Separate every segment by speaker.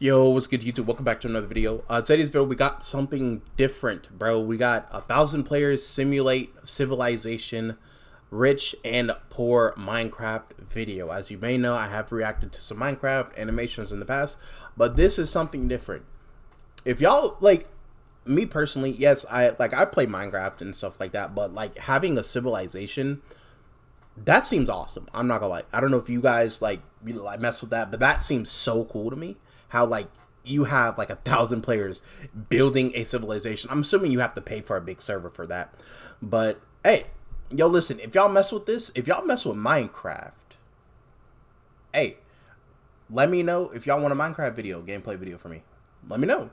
Speaker 1: Yo, what's good, YouTube? Welcome back to another video. Today's video, we got something different, bro. We got 1,000 players simulate civilization, rich and poor Minecraft video. As you may know, I have reacted to some Minecraft animations in the past, but this is something different. If y'all, like, me personally, yes, I play Minecraft and stuff like that, but, like, having a civilization, that seems awesome. I'm not gonna lie. I don't know if you guys, like mess with that, but that seems so cool to me. How, like, you have, like, 1,000 players building a civilization. I'm assuming you have to pay for a big server for that. But, hey, yo, listen, if y'all mess with this, if y'all mess with Minecraft, hey, let me know if y'all want a Minecraft video, gameplay video for me. Let me know.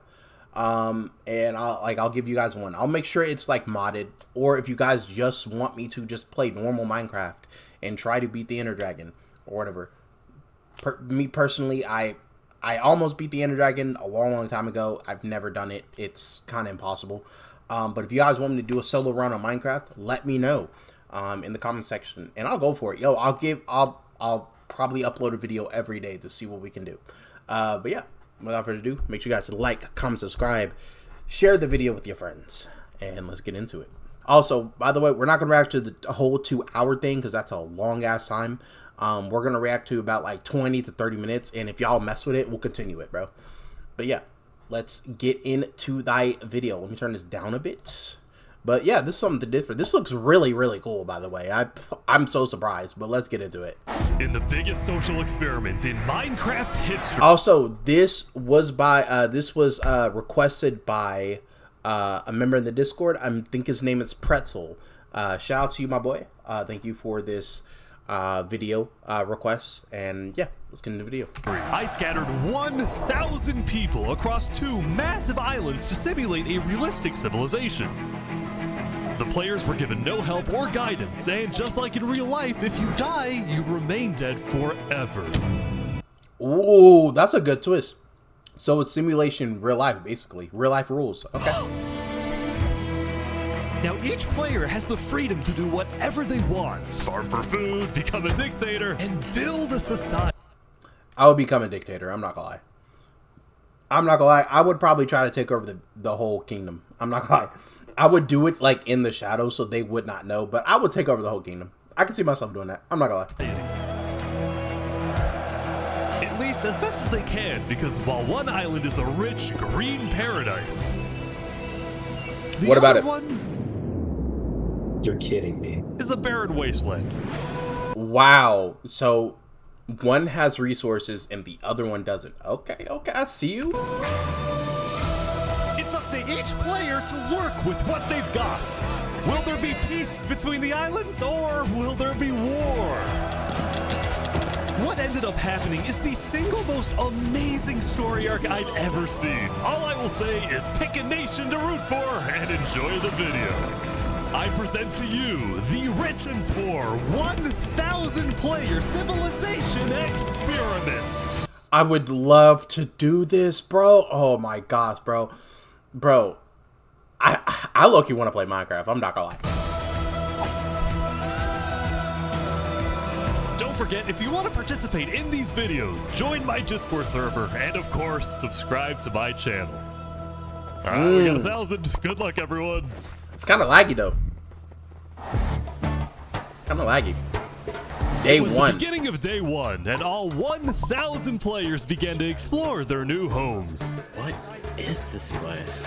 Speaker 1: And I'll give you guys one. I'll make sure it's, like, modded. Or if you guys just want me to just play normal Minecraft and try to beat the Ender Dragon or whatever. Me personally, I almost beat the Ender Dragon a long time ago. I've never done it. It's kind of impossible. But if you guys want me to do a solo run on Minecraft, let me know in the comment section, and I'll go for it. Yo, I'll probably upload a video every day to see what we can do. But yeah, without further ado, make sure you guys like, comment, subscribe, share the video with your friends, and let's get into it. Also, by the way, we're not gonna react to the whole 2-hour thing because that's a long ass time. We're gonna react to about like 20 to 30 minutes, and if y'all mess with it, we'll continue it, bro. But yeah, let's get into thy video. Let me turn this down a bit. But yeah, this is something different. This looks really cool, by the way. I'm so surprised, but let's get into it.
Speaker 2: In the biggest social experiment in Minecraft history.
Speaker 1: Also, this was requested by a member in the Discord. I think his name is Pretzel. Shout out to you, my boy. Thank you for this video requests, and yeah, let's get into the video.
Speaker 2: I scattered 1,000 people across 2 massive islands to simulate a realistic civilization. The players were given no help or guidance, and just like in real life, if you die, you remain dead forever.
Speaker 1: Ooh, that's a good twist. So it's simulation real life, basically. Real life rules. Okay.
Speaker 2: Now, each player has the freedom to do whatever they want. Farm for food, become a dictator, and build a society.
Speaker 1: I would become a dictator. I'm not gonna lie. I would probably try to take over the whole kingdom. I'm not gonna lie. I would do it, like, in the shadows so they would not know, but I would take over the whole kingdom. I can see myself doing that. I'm not gonna lie.
Speaker 2: At least as best as they can, because while one island is a rich, green paradise,
Speaker 1: what about it?
Speaker 3: You're kidding me.
Speaker 2: Is a barren wasteland.
Speaker 1: Wow. So one has resources and the other one doesn't. Okay, I see you.
Speaker 2: It's up to each player to work with what they've got. Will there be peace between the islands, or will there be war? What ended up happening is the single most amazing story arc I've ever seen. All I will say is pick a nation to root for and enjoy the video. I present to you the Rich and Poor 1,000 player civilization experiment.
Speaker 1: I would love to do this, bro. Oh my gosh, bro. Bro, I low-key want to play Minecraft. I'm not gonna lie.
Speaker 2: Don't forget, if you want to participate in these videos, join my Discord server, and of course, subscribe to my channel. All right, we got 1,000. Good luck, everyone.
Speaker 1: It's kind of laggy, though. Kind of laggy. Day
Speaker 2: it was
Speaker 1: one.
Speaker 2: The beginning of day 1, and all 1,000 players began to explore their new homes.
Speaker 3: What is this place?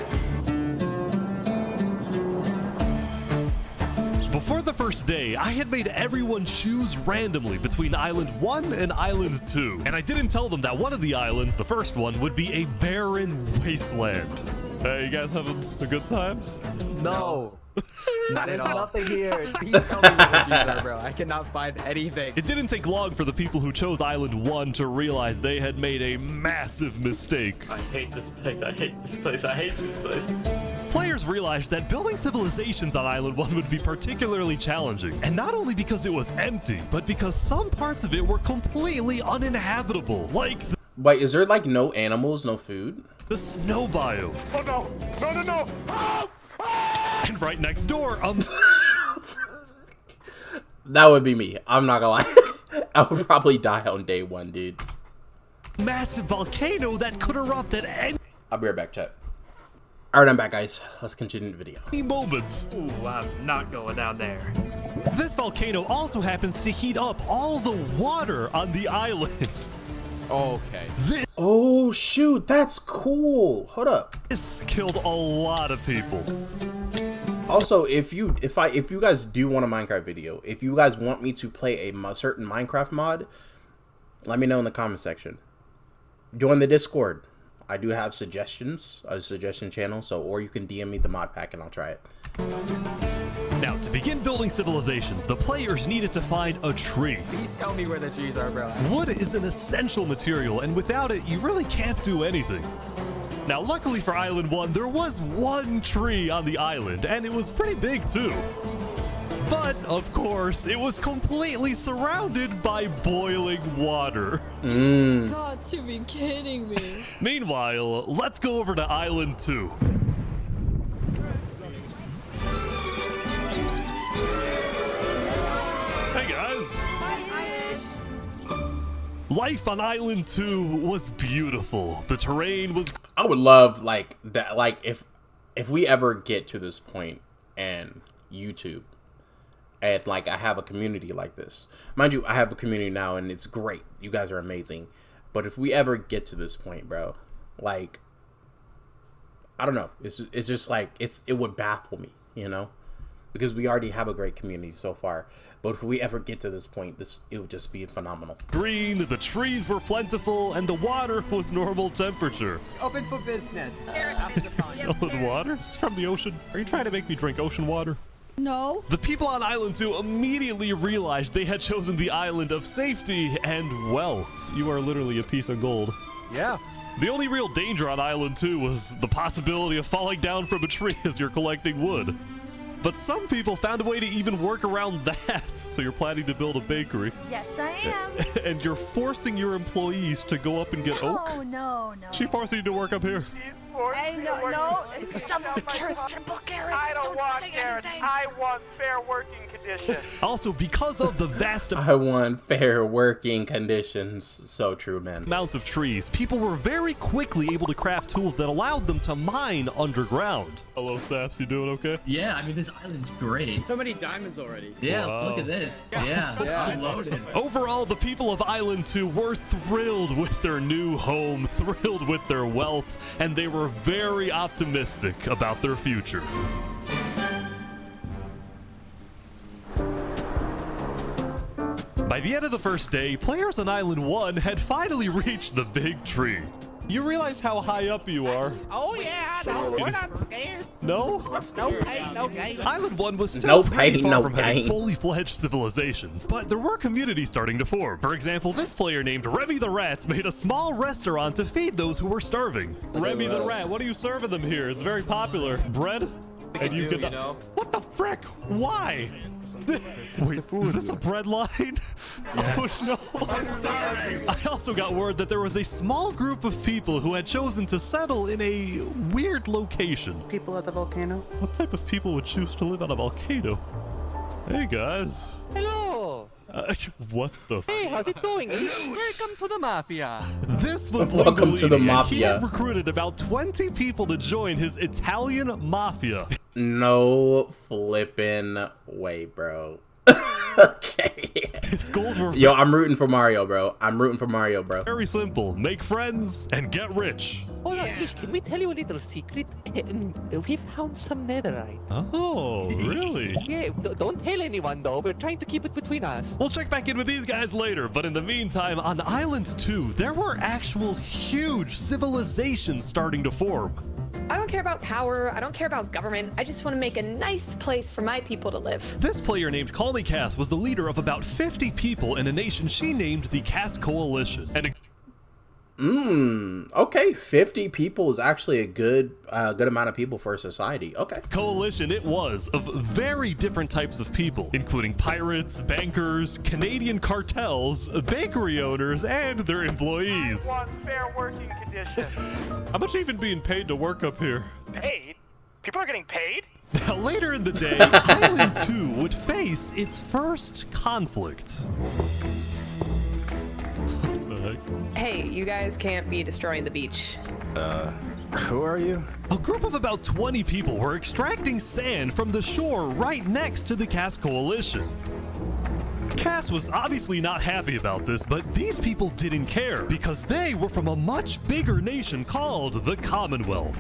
Speaker 2: Before the first day, I had made everyone choose randomly between Island 1 and Island 2. And I didn't tell them that one of the islands, the first one, would be a barren wasteland. Hey, you guys having a good time?
Speaker 4: No. There's nothing here. Please tell me what issues are, bro. I cannot find anything.
Speaker 2: It didn't take long for the people who chose Island 1 to realize they had made a massive mistake.
Speaker 3: I hate this place. I hate this place. I hate this place.
Speaker 2: Players realized that building civilizations on Island 1 would be particularly challenging. And not only because it was empty, but because some parts of it were completely uninhabitable. Like
Speaker 1: Wait, is there, like, no animals, no food?
Speaker 2: the snow biome.
Speaker 5: Oh no! No! Help!
Speaker 2: And right next door,
Speaker 1: That would be me. I'm not gonna lie. I would probably die on day 1, dude.
Speaker 2: massive volcano that could erupt at any
Speaker 1: I'll be right back, chat. Alright, I'm back, guys. Let's continue the video.
Speaker 2: moment.
Speaker 6: Ooh, I'm not going down there.
Speaker 2: This volcano also happens to heat up all the water on the island.
Speaker 4: Okay.
Speaker 1: Oh, shoot. That's cool. Hold up.
Speaker 2: This killed a lot of people.
Speaker 1: Also, if you guys do want a Minecraft video, if you guys want me to play a certain Minecraft mod, let me know in the comment section. Join the Discord. I do have suggestions, a suggestion channel, so or you can DM me the mod pack and I'll try it.
Speaker 2: Now, to begin building civilizations, the players needed to find a tree.
Speaker 4: Please tell me where the trees are, bro.
Speaker 2: Wood is an essential material, and without it, you really can't do anything. Now, luckily for Island 1, there was one tree on the island, and it was pretty big too. But, of course, it was completely surrounded by boiling water.
Speaker 7: God, to be kidding me.
Speaker 2: Meanwhile, let's go over to Island 2. Hey guys! Life on Island 2 was beautiful. The terrain was...
Speaker 1: I would love like that, like if we ever get to this point and YouTube and like I have a community like this. Mind you, I have a community now and it's great. You guys are amazing. But if we ever get to this point, bro, like I don't know. It's just like it would baffle me, you know? Because we already have a great community so far. But if we ever get to this point, it would just be phenomenal.
Speaker 2: green, the trees were plentiful, and the water was normal temperature.
Speaker 4: Open for business.
Speaker 2: Solid water? This is from the ocean. Are you trying to make me drink ocean water?
Speaker 7: No.
Speaker 2: The people on Island 2 immediately realized they had chosen the island of safety and wealth. You are literally a piece of gold.
Speaker 4: Yeah.
Speaker 2: The only real danger on Island 2 was the possibility of falling down from a tree as you're collecting wood. But some people found a way to even work around that. So you're planning to build a bakery.
Speaker 8: Yes, I am.
Speaker 2: And you're forcing your employees to go up and get oak?
Speaker 8: Oh, no.
Speaker 2: She forcing you to work up here.
Speaker 8: Hey, no. It's double carrots, triple carrots.
Speaker 5: I don't want
Speaker 8: say
Speaker 5: carrots.
Speaker 8: anything.
Speaker 5: I want fair working conditions.
Speaker 2: Also, because of the vast
Speaker 1: I want fair working conditions. So true, man.
Speaker 2: amounts of trees, people were very quickly able to craft tools that allowed them to mine underground. Hello, Saps, you doing okay?
Speaker 9: Yeah, I mean, this island's great.
Speaker 6: So many diamonds already.
Speaker 9: Yeah,
Speaker 2: Wow.
Speaker 9: look at this. Yeah, I'm loaded.
Speaker 2: Overall, the people of Island 2 were thrilled with their new home, thrilled with their wealth, and they were very optimistic about their future. By the end of the first day, players on Island 1 had finally reached the big tree. You realize how high up you are?
Speaker 10: Oh yeah, no, we're not scared.
Speaker 2: No?
Speaker 10: No pain, no gain.
Speaker 2: Island 1 was still
Speaker 1: No
Speaker 2: pretty
Speaker 1: pain,
Speaker 2: far
Speaker 1: no
Speaker 2: from having
Speaker 1: gain.
Speaker 2: fully fledged civilizations, but there were communities starting to form. For example, this player named Remy the Rat made a small restaurant to feed those who were starving. Remy the Rat, what are you serving them here? It's very popular. Bread? And you get the... What the frick? Why? Wait, is this a bread line? Yes. Oh no! I also got word that there was a small group of people who had chosen to settle in a weird location.
Speaker 10: People at the volcano.
Speaker 2: What type of people would choose to live on a volcano? Hey guys.
Speaker 10: Hello.
Speaker 2: What the?
Speaker 10: Hey, how's it going? Welcome to the mafia.
Speaker 2: This was
Speaker 1: Welcome to the
Speaker 2: Linguini, and He
Speaker 1: mafia.
Speaker 2: had recruited about 20 people to join his Italian mafia.
Speaker 1: No flipping way, bro. Okay.
Speaker 2: His goals were
Speaker 1: Yo, I'm rooting for Mario, bro. I'm rooting for Mario, bro.
Speaker 2: very simple: make friends and get rich.
Speaker 10: Hold on, Ish, can we tell you a little secret? We found some netherite.
Speaker 2: Oh, really?
Speaker 10: Yeah, don't tell anyone though. We're trying to keep it between us.
Speaker 2: We'll check back in with these guys later, but in the meantime, on Island 2, there were actual huge civilizations starting to form.
Speaker 11: I don't care about power. I don't care about government. I just want to make a nice place for my people to live.
Speaker 2: This player named Call Me Cass was the leader of about 50 people in a nation she named the Cass Coalition. And
Speaker 1: Okay, 50 people is actually a good amount of people for a society. Okay.
Speaker 2: coalition it was of very different types of people, including pirates, bankers, Canadian cartels, bakery owners, and their employees.
Speaker 5: I want fair working conditions.
Speaker 2: How much even being paid to work up here?
Speaker 5: Paid? People are getting paid?
Speaker 2: Now, later in the day, Island 2 would face its first conflict. What the heck?
Speaker 11: Hey, you guys can't be destroying the beach.
Speaker 2: Who are you? A group of about 20 people were extracting sand from the shore right next to the Cass Coalition. Cass was obviously not happy about this, but these people didn't care because they were from a much bigger nation called the Commonwealth.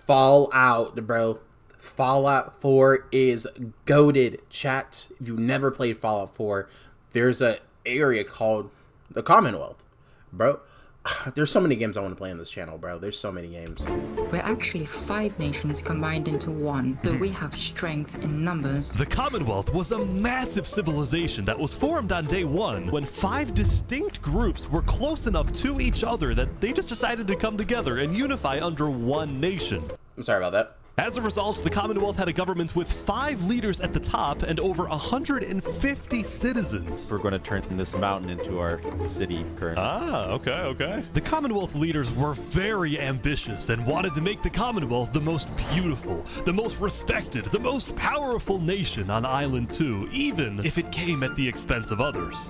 Speaker 1: Fallout, bro. Fallout 4 is goated, chat. If you never played Fallout 4, there's an area called the Commonwealth, bro. There's so many games I want to play on this channel, bro. There's so many games.
Speaker 12: We're actually 5 nations combined into one, so we have strength in numbers.
Speaker 2: The Commonwealth was a massive civilization that was formed on day 1 when 5 distinct groups were close enough to each other that they just decided to come together and unify under one nation.
Speaker 1: I'm sorry about that.
Speaker 2: As a result, the Commonwealth had a government with 5 leaders at the top and over 150 citizens.
Speaker 13: We're going to turn this mountain into our city currently.
Speaker 2: Ah, okay. The Commonwealth leaders were very ambitious and wanted to make the Commonwealth the most beautiful, the most respected, the most powerful nation on Island 2, even if it came at the expense of others.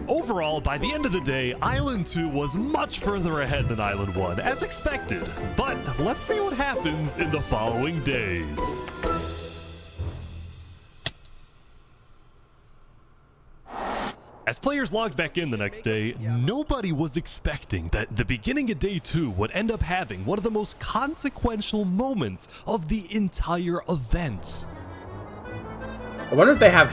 Speaker 2: Overall, by the end of the day, Island 2 was much further ahead than Island 1, as expected. But let's see what happens in the following days. As players logged back in the next day, nobody was expecting that the beginning of day 2 would end up having one of the most consequential moments of the entire event.
Speaker 1: I wonder if they have...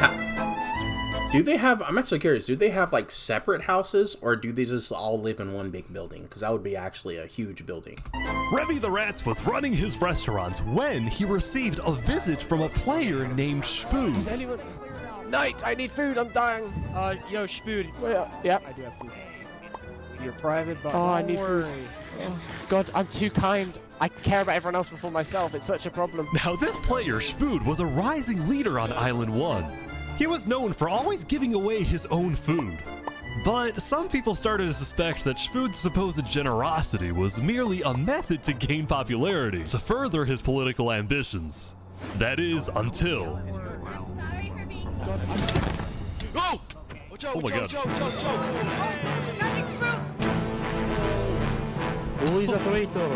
Speaker 1: Do they have... I'm actually curious. Do they have, like, separate houses, or do they just all live in one big building? Because that would be actually a huge building.
Speaker 2: Revy the Rat was running his restaurant when he received a visit from a player named Spoon.
Speaker 14: Does anyone... Knight, I need food, I'm dying.
Speaker 6: Yo, Spoon.
Speaker 14: Yeah.
Speaker 6: I do have food. You're private, but
Speaker 14: I need food. Oh, God, I'm too kind. I care about everyone else before myself. It's such a problem.
Speaker 2: Now, this player, Spoon, was a rising leader on Island 1. He was known for always giving away his own food. But some people started to suspect that Spoon's supposed generosity was merely a method to gain popularity, to further his political ambitions. That is, until...
Speaker 14: Oh!
Speaker 2: Oh my God.
Speaker 4: Oh, he's a traitor.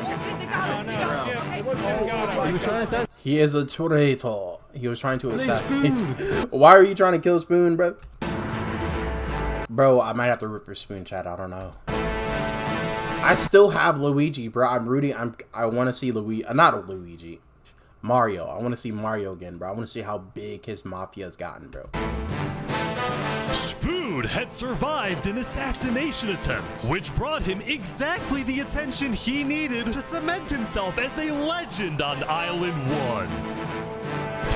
Speaker 1: He is a traitor. He was trying to assassinate. Why are you trying to kill Spoon, bro? Bro, I might have to root for Spoon, chat. I don't know. I still have Luigi, bro. I'm rooting. I want to see Luigi. Not Luigi. Mario. I want to see Mario again, bro. I want to see how big his mafia has gotten, bro.
Speaker 2: Spoon had survived an assassination attempt, which brought him exactly the attention he needed to cement himself as a legend on Island 1.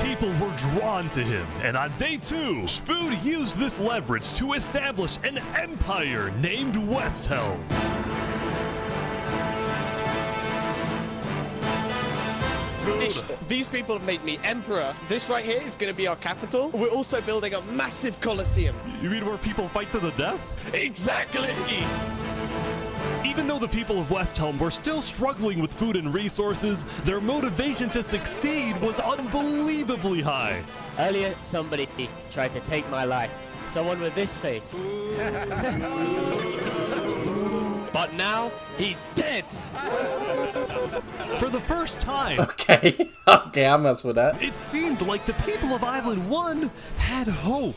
Speaker 2: People were drawn to him, and on day 2, Spoon used this leverage to establish an empire named Westhelm.
Speaker 14: These people have made me emperor. This right here is going to be our capital. We're also building a massive coliseum.
Speaker 2: You mean where people fight to the death?
Speaker 14: Exactly!
Speaker 2: Even though the people of Westhelm were still struggling with food and resources, their motivation to succeed was unbelievably high.
Speaker 14: Earlier, somebody tried to take my life. Someone with this face. But now, he's dead!
Speaker 2: For the first time...
Speaker 1: Okay, I mess with that.
Speaker 2: It seemed like the people of Island 1 had hope.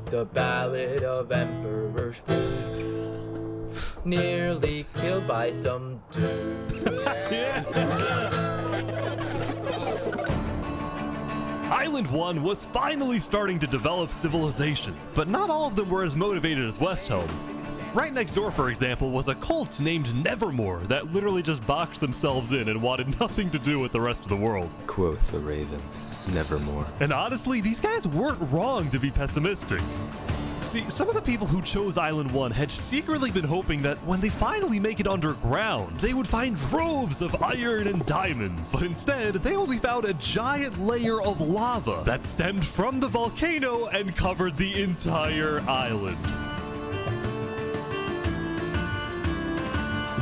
Speaker 15: The Ballad of Emperor Spoon. Nearly killed by some dude.
Speaker 2: Island 1 was finally starting to develop civilizations, but not all of them were as motivated as Westhelm. Right next door, for example, was a cult named Nevermore that literally just boxed themselves in and wanted nothing to do with the rest of the world.
Speaker 15: Quoth the Raven, Nevermore.
Speaker 2: And honestly, these guys weren't wrong to be pessimistic. See, some of the people who chose Island 1 had secretly been hoping that when they finally make it underground, they would find troves of iron and diamonds. But instead, they only found a giant layer of lava that stemmed from the volcano and covered the entire island.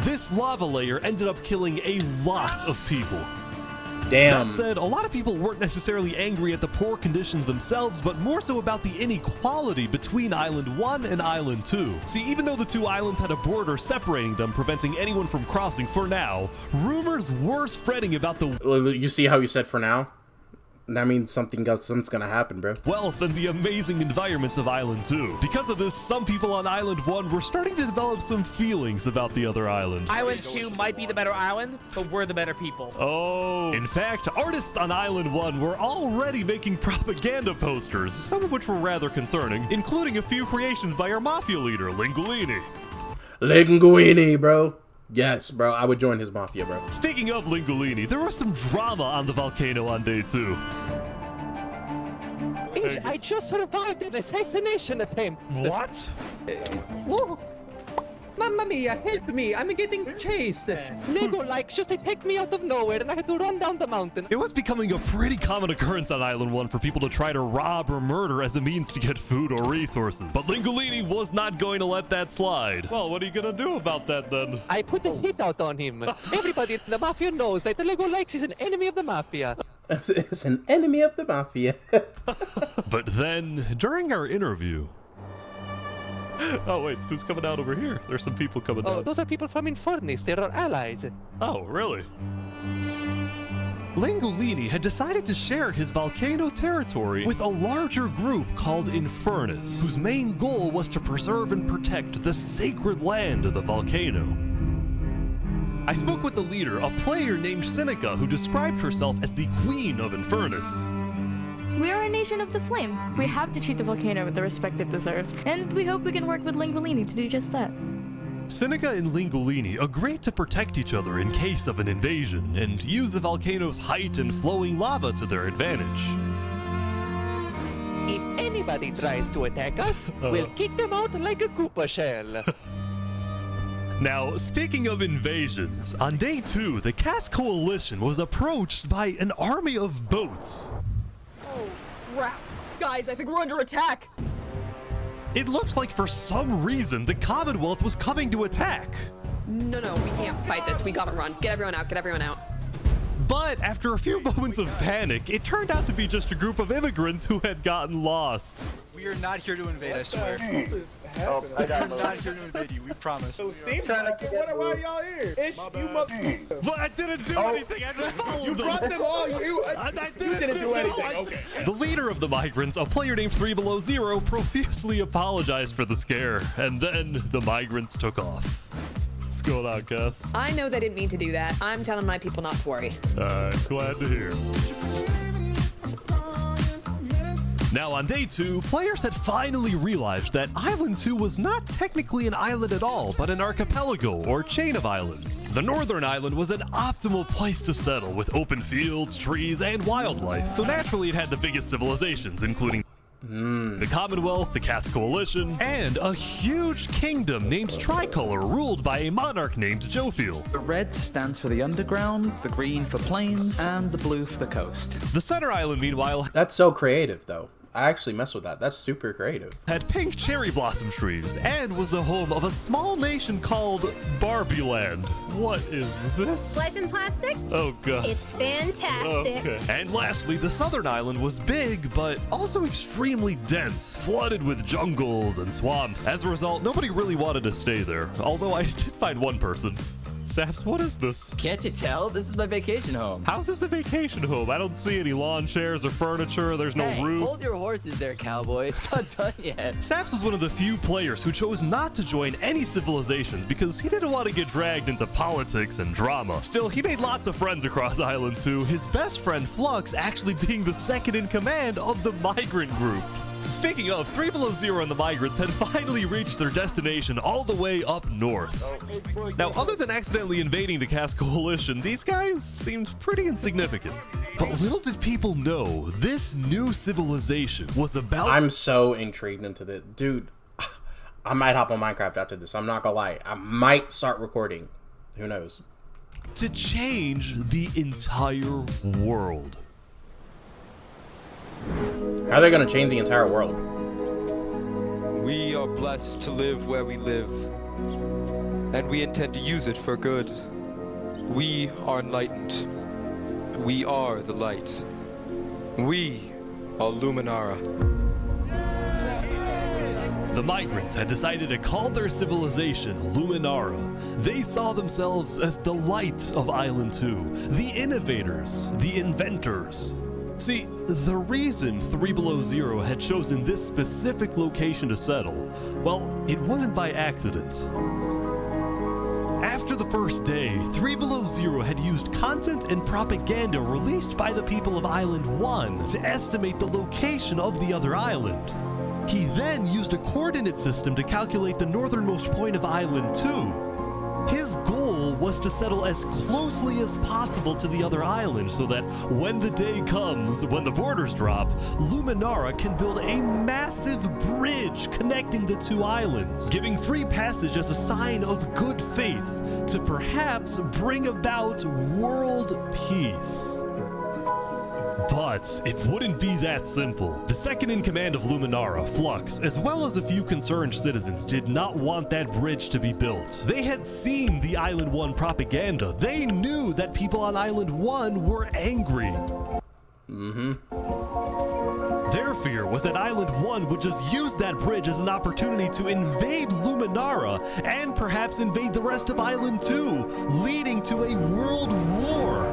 Speaker 2: This lava layer ended up killing a lot of people.
Speaker 1: Damn.
Speaker 2: That said, a lot of people weren't necessarily angry at the poor conditions themselves, but more so about the inequality between Island 1 and Island 2. See, even though the two islands had a border separating them, preventing anyone from crossing for now, rumors were spreading about the
Speaker 1: You see how you said for now? That means something's gonna happen, bro.
Speaker 2: wealth and the amazing environment of Island 2. Because of this, some people on Island 1 were starting to develop some feelings about the other island.
Speaker 16: Island 2 might be the better island, but we're the better people.
Speaker 2: Oh. In fact, artists on Island 1 were already making propaganda posters, some of which were rather concerning, including a few creations by our mafia leader, Linguini.
Speaker 1: Linguini, bro. Yes, bro. I would join his mafia, bro.
Speaker 2: Speaking of Linguini, there was some drama on the volcano on day 2.
Speaker 10: I just survived an assassination attempt.
Speaker 2: What?
Speaker 10: Whoa. Mamma mia, help me, I'm getting chased. Lego likes just attacked me out of nowhere and I had to run down the mountain.
Speaker 2: It was becoming a pretty common occurrence on Island 1 for people to try to rob or murder as a means to get food or resources. But Linguini was not going to let that slide. Well, what are you gonna do about that then?
Speaker 10: I put a hit out on him. Everybody in the mafia knows that the Lego likes is an enemy of the mafia.
Speaker 1: It's an enemy of the mafia.
Speaker 2: But then, during our interview... Oh wait, who's coming out over here? There's some people coming
Speaker 10: Oh,
Speaker 2: down.
Speaker 10: those are people from Infernus. They're our allies.
Speaker 2: Oh, really? Linguini had decided to share his volcano territory with a larger group called Infernus, whose main goal was to preserve and protect the sacred land of the volcano. I spoke with the leader, a player named Seneca, who described herself as the Queen of Infernus.
Speaker 17: We are a nation of the flame. We have to treat the volcano with the respect it deserves, and we hope we can work with Linguini to do just that.
Speaker 2: Seneca and Linguini agreed to protect each other in case of an invasion, and use the volcano's height and flowing lava to their advantage.
Speaker 10: If anybody tries to attack us, we'll kick them out like a Koopa shell.
Speaker 2: Now, speaking of invasions, on day 2, the Cass Coalition was approached by an army of boats.
Speaker 7: Oh, crap. Guys, I think we're under attack.
Speaker 2: It looked like for some reason the Commonwealth was coming to attack.
Speaker 11: No, we can't fight this. We gotta run. Get everyone out. Get everyone out.
Speaker 2: But after a few moments of panic, it turned out to be just a group of immigrants who had gotten lost.
Speaker 6: We are not here to invade, I swear.
Speaker 18: Oh, I got
Speaker 6: We're not here to invade you, we promise.
Speaker 18: Why are y'all here? It's you mother.
Speaker 2: But I didn't do anything. I just followed
Speaker 18: You
Speaker 2: them.
Speaker 18: brought them all.
Speaker 2: I
Speaker 18: didn't do anything. Okay.
Speaker 2: The leader of the migrants, a player named 3 Below Zero, profusely apologized for the scare, and then the migrants took off. What's going on, Cass?
Speaker 11: I know they didn't mean to do that. I'm telling my people not to worry.
Speaker 2: Glad to hear. Now, on day 2, players had finally realized that Island 2 was not technically an island at all, but an archipelago, or chain of islands. The northern island was an optimal place to settle, with open fields, trees, and wildlife. So naturally, it had the biggest civilizations, including the Commonwealth, the Cass Coalition, and a huge kingdom named Tricolor, ruled by a monarch named Jophiel.
Speaker 4: The red stands for the underground, the green for plains, and the blue for the coast.
Speaker 2: The center island, meanwhile,
Speaker 1: That's so creative, though. I actually mess with that. That's super creative.
Speaker 2: had pink cherry blossom trees and was the home of a small nation called Barbie Land. What is this?
Speaker 19: Life in plastic?
Speaker 2: Oh god.
Speaker 19: It's fantastic.
Speaker 2: Okay. And lastly, the southern island was big, but also extremely dense, flooded with jungles and swamps. As a result, nobody really wanted to stay there, although I did find one person. Saps, what is this?
Speaker 15: Can't you tell? This is my vacation home.
Speaker 2: How's this a vacation home? I don't see any lawn chairs or furniture. There's no
Speaker 15: Hey,
Speaker 2: roof.
Speaker 15: hold your horses there, cowboy. It's not done yet.
Speaker 2: Saps was one of the few players who chose not to join any civilizations because he didn't want to get dragged into politics and drama. Still, he made lots of friends across Island 2, his best friend Flux actually being the second in command of the migrant group. Speaking of, 3 Below Zero and the migrants had finally reached their destination all the way up north. Now, other than accidentally invading the Cass Coalition, these guys seemed pretty insignificant. But little did people know, this new civilization was about—
Speaker 1: I'm so intrigued into this. Dude, I might hop on Minecraft after this. I'm not gonna lie. I might start recording. Who knows?
Speaker 2: to change the entire world.
Speaker 1: How are they going to change the entire world?
Speaker 20: We are blessed to live where we live, and we intend to use it for good. We are enlightened. We are the light. We are Luminara.
Speaker 2: The migrants had decided to call their civilization Luminara. They saw themselves as the light of Island 2, the innovators, the inventors. See, the reason 3 Below Zero had chosen this specific location to settle, well, it wasn't by accident. After the first day, 3 Below Zero had used content and propaganda released by the people of Island 1 to estimate the location of the other island. He then used a coordinate system to calculate the northernmost point of Island 2. His goal was to settle as closely as possible to the other island so that when the day comes, when the borders drop, Luminara can build a massive bridge connecting the two islands, giving free passage as a sign of good faith to perhaps bring about world peace. But it wouldn't be that simple. The second in command of Luminara, Flux, as well as a few concerned citizens, did not want that bridge to be built. They had seen the Island 1 propaganda. They knew that people on Island 1 were angry. Their fear was that Island 1 would just use that bridge as an opportunity to invade Luminara and perhaps invade the rest of Island 2, leading to a world war.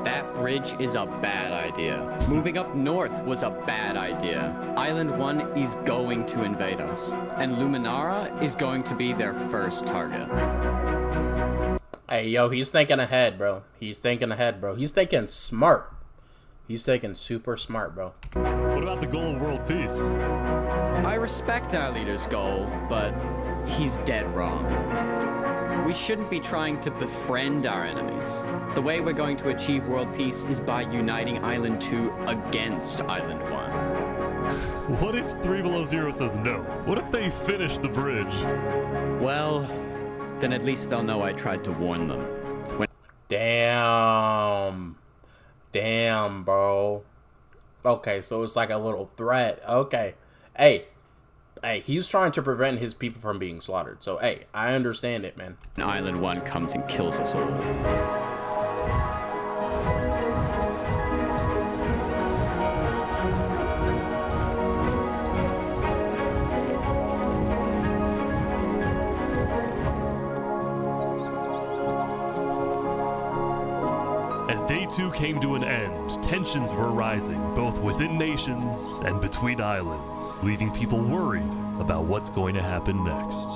Speaker 15: That bridge is a bad idea. Moving up north was a bad idea. Island 1 is going to invade us, and Luminara is going to be their first target.
Speaker 1: Hey, yo, he's thinking ahead, bro. He's thinking ahead, bro. He's thinking smart. He's thinking super smart, bro.
Speaker 2: What about the goal of world peace?
Speaker 15: I respect our leader's goal, but he's dead wrong. We shouldn't be trying to befriend our enemies. The way we're going to achieve world peace is by uniting Island 2 against Island 1.
Speaker 2: What if 3 Below Zero says no? What if they finish the bridge?
Speaker 15: Well, then at least they'll know I tried to warn them.
Speaker 1: Damn. Damn, bro. Okay, so it's like a little threat. Okay. Hey, he's trying to prevent his people from being slaughtered. So, hey, I understand it, man.
Speaker 15: Island 1 comes and kills us all.
Speaker 2: As Day 2 came to an end, tensions were rising, both within nations and between islands, leaving people worried about what's going to happen next.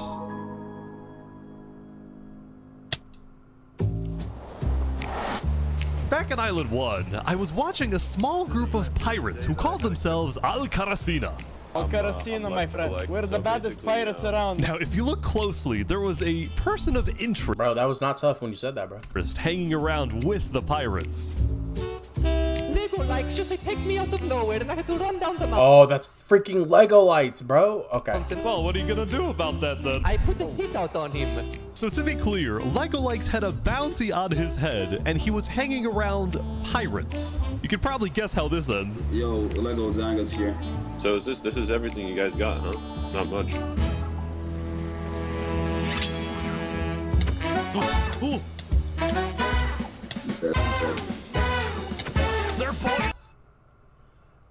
Speaker 2: Back on Island 1, I was watching a small group of pirates who called themselves Al-Karasina.
Speaker 18: Al-Karasina, my friend. We're the baddest pirates around.
Speaker 2: Now, if you look closely, there was a person of interest.
Speaker 1: Bro, that was not tough when you said that, bro.
Speaker 2: Hanging around with the pirates.
Speaker 10: Lego likes just to take me out of nowhere and I had to run down the mountain.
Speaker 1: Oh, that's freaking Lego lights, bro. Okay.
Speaker 2: Well, what are you gonna do about that then?
Speaker 10: I put the hit out on him.
Speaker 2: So to be clear, Lego Likes had a bounty on his head, and he was hanging around pirates. You could probably guess how this ends.
Speaker 21: Yo, Lego Zanga's here.
Speaker 22: So is this is everything you guys got, huh? Not much.
Speaker 2: Ooh. They're boys.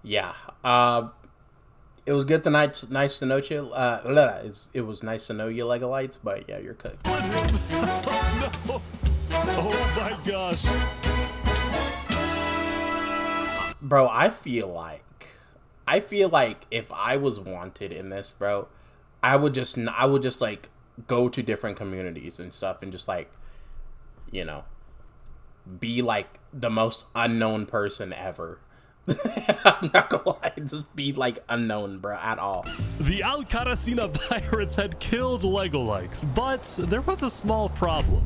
Speaker 1: Yeah. It was good to nice to know you. It was nice to know you, Lego Lights, but yeah, you're cooked.
Speaker 2: Oh, no. Oh my gosh.
Speaker 1: Bro, I feel like if I was wanted in this, bro, I would just like go to different communities and stuff and just like, you know, be like the most unknown person ever. I'm not gonna lie, just be like unknown, bro, at all.
Speaker 2: The Al-Karasina pirates had killed Lego Likes, but there was a small problem.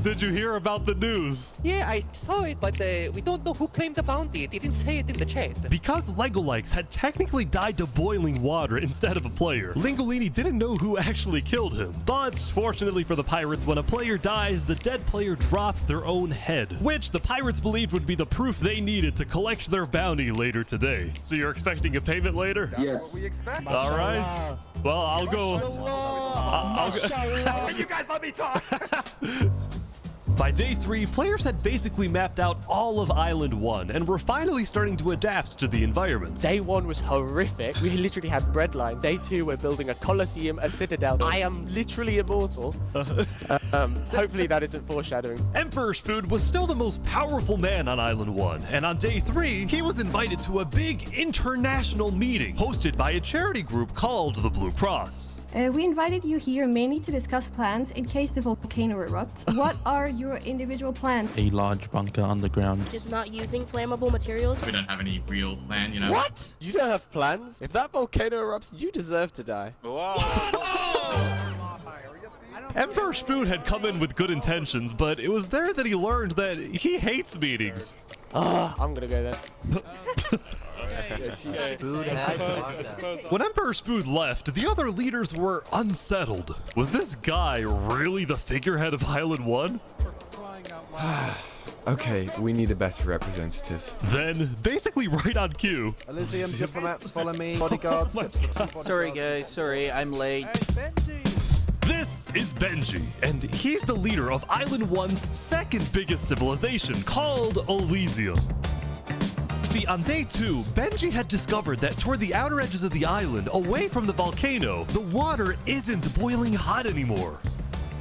Speaker 2: Did you hear about the news?
Speaker 10: Yeah, I saw it, but we don't know who claimed the bounty. It didn't say it in the chat.
Speaker 2: Because Lego Likes had technically died to boiling water instead of a player, Lingolini didn't know who actually killed him. But fortunately for the pirates, when a player dies, the dead player drops their own head, which the pirates believed would be the proof they needed to collect their bounty later today. So you're expecting a payment later?
Speaker 21: Yes.
Speaker 2: All right. Well, I'll go.
Speaker 18: You guys let me talk.
Speaker 2: By day 3, players had basically mapped out all of Island 1 and were finally starting to adapt to the environment.
Speaker 14: Day 1 was horrific. We literally had bread lines. Day 2, we're building a coliseum, a citadel. I am literally immortal. Hopefully that isn't foreshadowing.
Speaker 2: Emperor's Food was still the most powerful man on Island 1, and on day 3, he was invited to a big international meeting hosted by a charity group called the Blue Cross.
Speaker 3: We invited you here mainly to discuss plans in case the volcano erupts. What are your individual plans?
Speaker 8: A large bunker underground.
Speaker 19: Just not using flammable materials.
Speaker 9: We don't have any real plan, you know?
Speaker 14: What? You don't have plans? If that volcano erupts, you deserve to die.
Speaker 2: Emperor's Food had come in with good intentions, but it was there that he learned that he hates meetings.
Speaker 14: I'm gonna go there.
Speaker 2: When Emperor's Food left, the other leaders were unsettled. Was this guy really the figurehead of Island 1?
Speaker 23: Okay, we need a better representative.
Speaker 2: Then, basically right on cue.
Speaker 6: Elysium diplomats, follow me. Bodyguards.
Speaker 10: Sorry guys, sorry, I'm late.
Speaker 2: This is Benji, and he's the leader of Island 1's second biggest civilization, called Elysium. See, on day 2, Benji had discovered that toward the outer edges of the island, away from the volcano, the water isn't boiling hot anymore.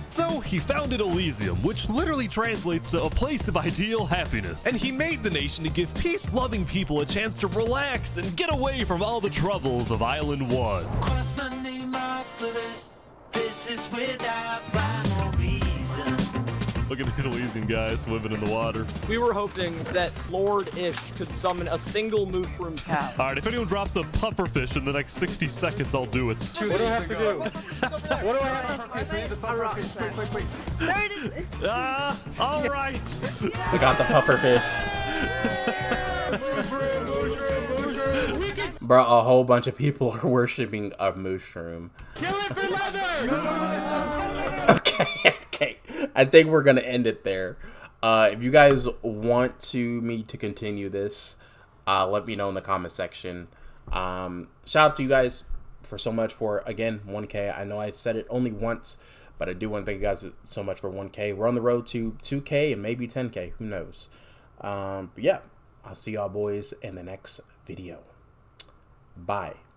Speaker 2: So he founded Elysium, which literally translates to a place of ideal happiness. And he made the nation to give peace-loving people a chance to relax and get away from all the troubles of Island 1.
Speaker 24: Cross my name after this. This is without rhyme or reason.
Speaker 2: Look at these Elysium guys swimming in the water.
Speaker 10: We were hoping that Lord Ish could summon a single mushroom cow.
Speaker 2: Alright, if anyone drops a pufferfish in the next 60 seconds, I'll do it.
Speaker 10: What do I have to do?
Speaker 6: What do I have to do? The pufferfish. Quick.
Speaker 3: There it is.
Speaker 2: Alright.
Speaker 1: We got the pufferfish. Bro, a whole bunch of people are worshipping a mushroom.
Speaker 18: Kill it for leather!
Speaker 1: Okay. I think we're gonna end it there. If you guys want me to continue this, let me know in the comment section. Shout out to you guys for so much for, again, 1K. I know I said it only once, but I do want to thank you guys so much for 1K. We're on the road to 2K and maybe 10K. Who knows? But yeah, I'll see y'all boys in the next video. Bye.